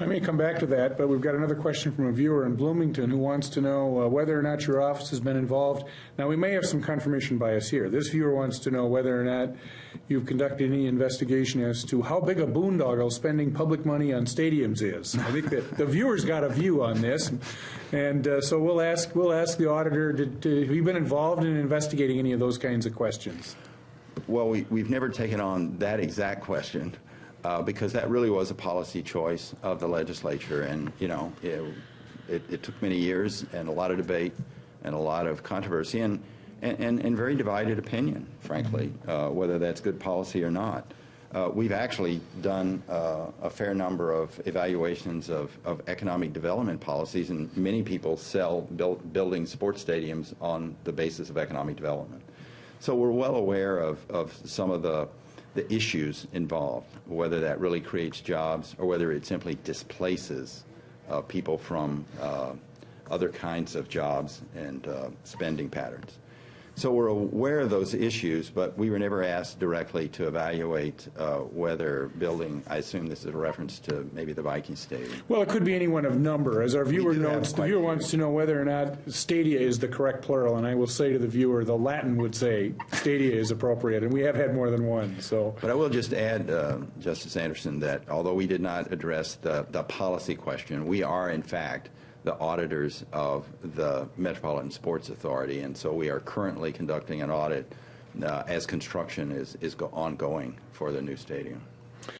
I may come back to that, but we've got another question from a viewer in Bloomington who wants to know whether or not your office has been involved. Now, we may have some confirmation bias here. This viewer wants to know whether or not you've conducted any investigation as to how big a boondoggle spending public money on stadiums is. I think that the viewer's got a view on this, and so we'll ask the auditor, have you been involved in investigating any of those kinds of questions? Well, we've never taken on that exact question. Because that really was a policy choice of the legislature, and it took many years and a lot of debate and a lot of controversy and very divided opinion, frankly, whether that's good policy or not. We've actually done a fair number of evaluations of economic development policies, and many people sell building sports stadiums on the basis of economic development. So we're well aware of some of the issues involved, whether that really creates jobs or whether it simply displaces people from other kinds of jobs and spending patterns. So we're aware of those issues, but we were never asked directly to evaluate whether building, I assume this is a reference to maybe the Viking Stadium. Well, it could be any one of number. As our viewer notes, the viewer wants to know whether or not stadia is the correct plural, and I will say to the viewer, the Latin would say stadia is appropriate, and we have had more than one. So, but I will just add, Justice Anderson, that although we did not address the policy question, we are, in fact, the auditors of the Metropolitan Sports Authority, and so we are currently conducting an audit as construction is ongoing for the new stadium.